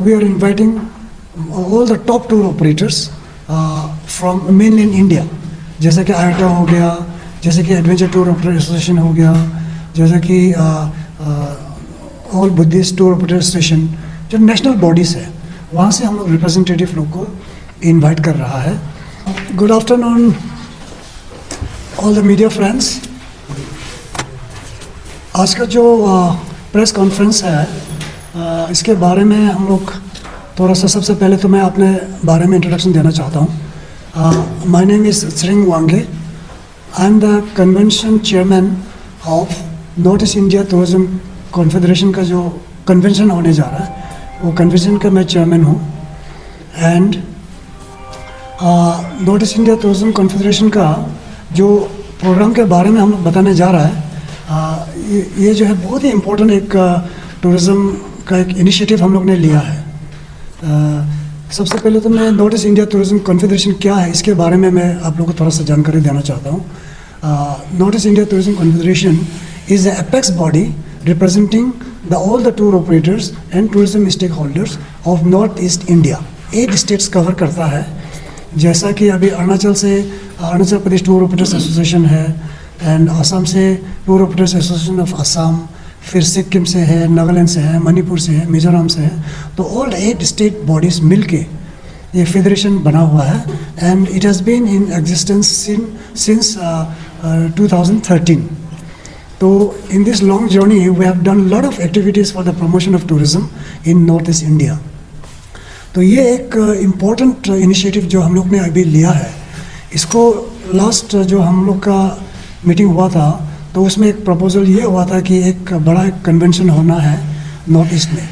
we are inviting all the top tour operators from mainland India, जैसे कि eta हो गया, जैसे कि एडवेंचर टूर ऑपरेटर एसोसिएशन हो गया, जैसे कि all Buddhist tour operator association, जो नेशनल बॉडीज़ है वहाँ से हम लोग रिप्रेजेंटेटिव लोग को इनवाइट कर रहा है. Good afternoon all the media friends. आज का जो प्रेस कॉन्फ्रेंस है इसके बारे में हम लोग थोड़ा सा, सबसे पहले तो मैं अपने बारे में इंट्रोडक्शन देना चाहता हूँ. माय नेम इज़ श्रिंग वांगे. I am the convention chairman of north east India tourism confederation का जो कन्वेंशन होने जा रहा है वो कन्वेंशन का मैं चेयरमैन हूँ. And north east India tourism confederation का जो प्रोग्राम के बारे में हम लोग बताने जा रहा है, ये जो है बहुत ही इम्पोर्टेंट एक टूरिज़्म का एक इनिशिएटिव हम लोग ने लिया है. सबसे पहले तो मैं north east India tourism confederation क्या है इसके बारे में मैं आप लोगों को थोड़ा सा जानकारी देना चाहता हूँ. North east India tourism confederation is the apex body representing all the tour operators and tourism stakeholders of north east India. 8 states cover करता है. जैसा कि अभी Arunachal Pradesh tour operators association है, एंड असम से tour operators association of Assam, फिर सिक्किम से है, नागालैंड से है, मणिपुर से है, मिजोरम से है. तो ऑल 8 स्टेट बॉडीज़ मिल के ये फेडरेशन बना हुआ है. And it has been in existence since 2013. तो in this long journey we have done lot of activities for the promotion of tourism in north east India. तो ये एक इम्पॉर्टेंट इनिशिएटिव जो हम लोग ने अभी लिया है, इसको लास्ट जो हम लोग का मीटिंग हुआ था तो उसमें एक प्रपोजल ये हुआ था कि एक बड़ा कन्वेंशन होना है नॉर्थ ईस्ट में.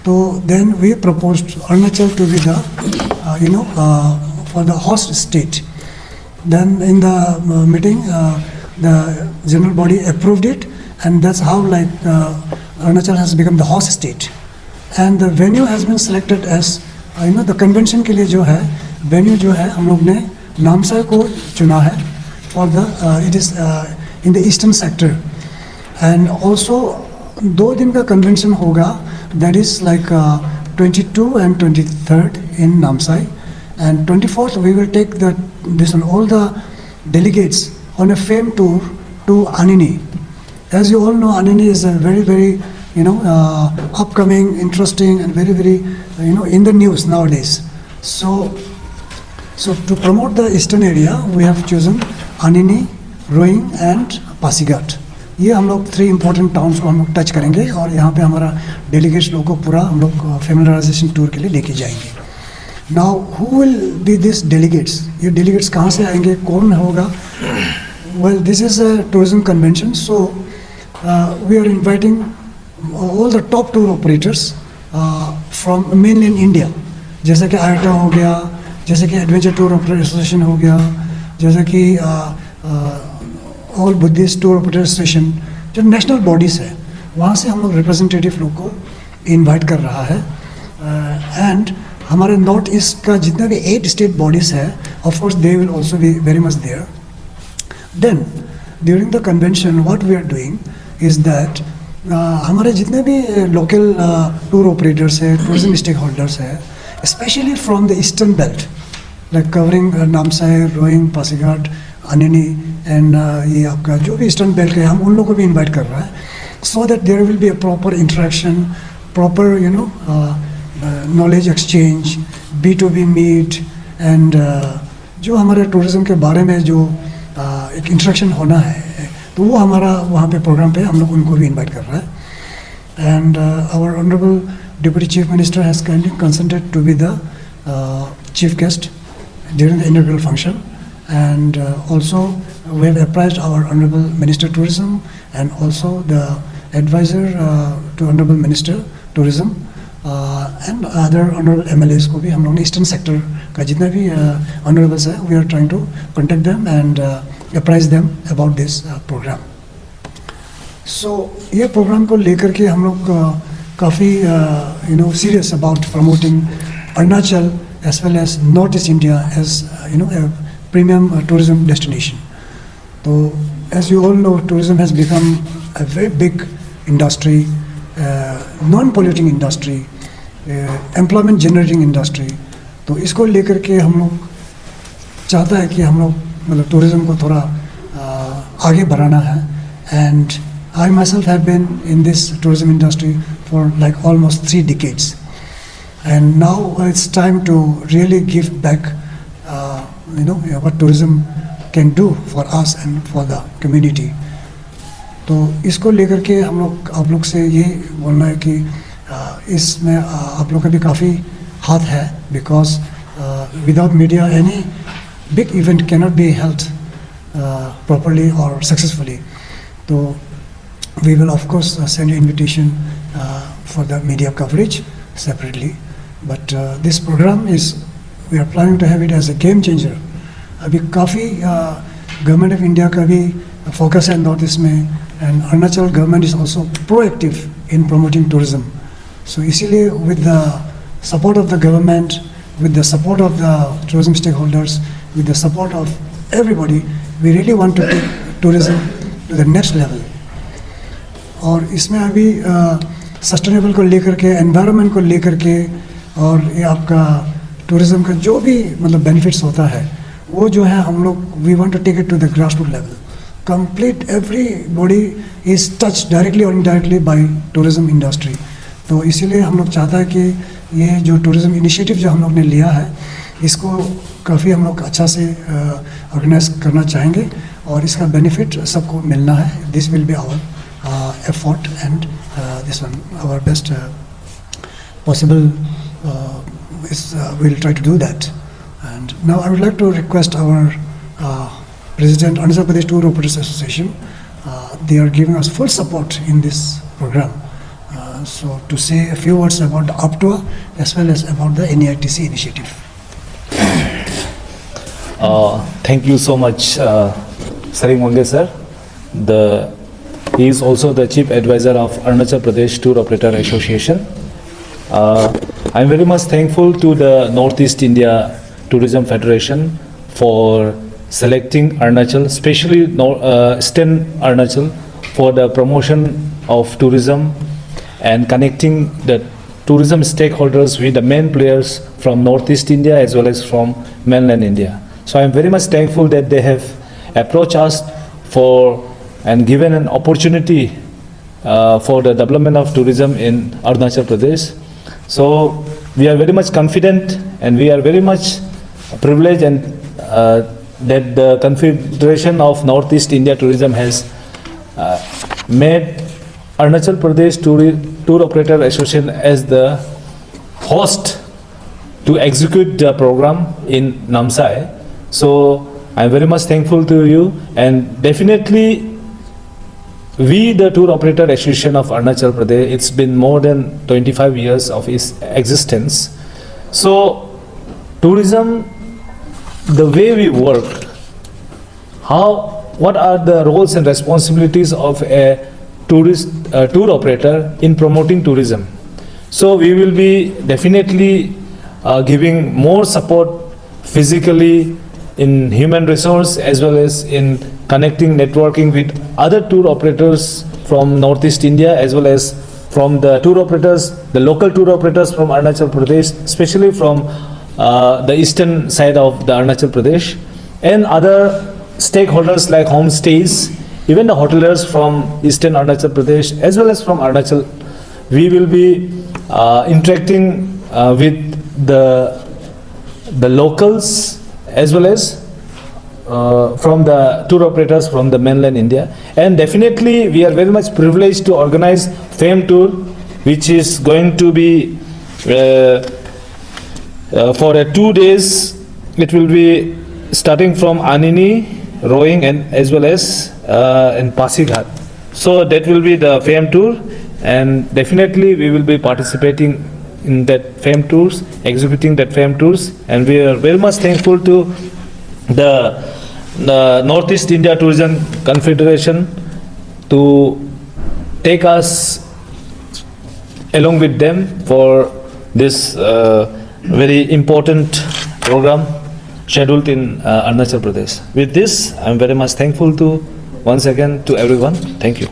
तो then we proposed Arunachal to be the for the host state. Then in the meeting the general body approved it, and that's how Arunachal has become the host state. And the venue has been selected as the convention के लिए जो है venue जो है हम लोग ने नामसाई को चुना है for the it is in the eastern sector. And also 2 दिन का convention होगा, that is 22 and 23rd in Namsai, and 24th we will take all the delegates on a FAME tour to Anini. As you all know, Anini is a very upcoming, interesting, and very in the news nowadays. So to promote the eastern area, we have chosen Anini, Roing and Pasighat. ये हम लोग 3 important towns को हम लोग touch करेंगे और यहाँ पे हमारा डेलीगेट्स लोगों को पूरा हम लोग फेमिलराइजेशन टूर के लिए लेके जाएंगे. Now who will be these delegates? ये delegates कहाँ से आएंगे, कौन होगा? Well, this is a tourism convention, so we are inviting all the top tour operators from mainland India, जैसे कि आयटा हो गया, जैसे कि एडवेंचर टूर ऑपरेटर एसोसिएशन हो गया, जैसे कि all Buddhist tour operator association, जो नेशनल बॉडीज़ है वहाँ से हम लोग रिप्रेजेंटेटिव लोग को इनवाइट कर रहा है. एंड हमारे नॉर्थ ईस्ट का जितना भी 8 स्टेट बॉडीज़ है, of course they will also be very much there. Then during the convention what we are doing is that हमारे जितने भी local tour operators है, tourism stakeholders है, especially from the eastern belt, like covering Namsai, Roing, Pasighat, Anini and ये आपका जो भी eastern belt है, हम उन लोगों को भी invite कर रहा है, so that there will be a proper interaction, proper knowledge exchange, B2B meet, and जो हमारे tourism के बारे में जो एक इंट्रैक्शन होना है तो वो हमारा वहाँ पे प्रोग्राम पे हम लोग उनको भी इनवाइट कर रहा है. And our honourable deputy chief minister has kindly consented to be the chief guest during the inauguration function. And also we have apprised our honourable minister tourism and also the adviser to honourable minister tourism and other honourable MLAs को भी हम लोगों ने eastern sector का जितना भी honourables है, we are trying to contact them and apprise them about this programme. So ये प्रोग्राम को लेकर के हम लोग काफ़ी serious about promoting Arunachal as well as North east India as a premium tourism destination. So as you all know, tourism has become a very big industry, non-polluting industry, employment generating industry. तो इसको लेकर के हम लोग चाहता है कि हम लोग मतलब टूरिज़्म को थोड़ा आगे बढ़ाना है। And I myself have been in this tourism industry for like almost 3 decades, and now it's time to really give back what tourism can do for us and for the community। तो इसको लेकर के हम लोग आप लोग से ये बोलना है कि इसमें आप लोग का भी काफ़ी हाथ है, because without media any big event can not be held properly और सक्सेसफुली। तो we will of course send invitation for the media coverage separately, but this programme is we are planning to have it as a game changer. अभी काफ़ी government of India का भी focus है North east में, and Arunachal government is also proactive in promoting tourism. So इसीलिए with the support of the government, with the support of the tourism stakeholders, with the support of everybody, we really want to take tourism to the next level। और इसमें अभी sustainable को लेकर के, environment को लेकर के, और ये आपका टूरिज्म का जो भी मतलब बेनिफिट्स होता है वो जो है हम लोग we want to take it to the grass root level. Complete everybody is touch directly और इनडायरेक्टली बाय टूरिज्म इंडस्ट्री। तो इसीलिए हम लोग चाहता है कि ये जो टूरिज़्म इनिशिएटिव जो हम लोग ने लिया है इसको काफ़ी हम लोग अच्छा से ऑर्गेनाइज करना चाहेंगे, और इसका बेनिफिट सबको मिलना है। This will be our effort and this one our best possible we'll try to do that। And now I would like to request our President, Arunachal Pradesh Tour Operators Association, they are giving us full support in this program, so to say a few words about the APTOA as well as about the NEITC initiative। Thank you so much, Saring Wange sir. He is also the Chief Advisor of Arunachal Pradesh Tour Operator Association. I am very much thankful to the Northeast India Tourism Federation for selecting Arunachal, especially Eastern Arunachal, for the promotion of tourism and connecting the tourism stakeholders with the main players from Northeast India as well as from mainland India. So I am very much thankful that they have approached us for and given an opportunity for the development of tourism in Arunachal Pradesh. So we are very much confident and we are very much privileged and that the Confederation of Northeast India Tourism has made Arunachal Pradesh Tour Operator Association as the host to execute the program in Namsai. So I am very much thankful to you, and definitely we, the Tour Operator Association of Arunachal Pradesh, it's been more than 25 years of its existence. So tourism, the way we work, what are the roles and responsibilities of a tour operator in promoting tourism? So we will be definitely giving more support physically, in human resource, as well as in connecting, networking with other tour operators from Northeast India, as well as from the tour operators, the local tour operators from Arunachal Pradesh, especially from the eastern side of the Arunachal Pradesh, and other stakeholders like homestays, even the hoteliers from eastern Arunachal Pradesh, as well as from Arunachal. We will be interacting with the locals, as well as from the tour operators from the mainland India. And definitely we are very much privileged to organize FAME Tour, which is going to be for 2 days. It will be starting from Anini, rowing, and as well as in Pasighat. So that will be the FAME Tour, and definitely we will be participating in that FAME Tours, executing that FAME Tours, and we are very much thankful to the Northeast India Tourism Confederation to take us along with them for this very important program scheduled in Arunachal Pradesh. With this, I am very much thankful to once again to everyone. Thank you.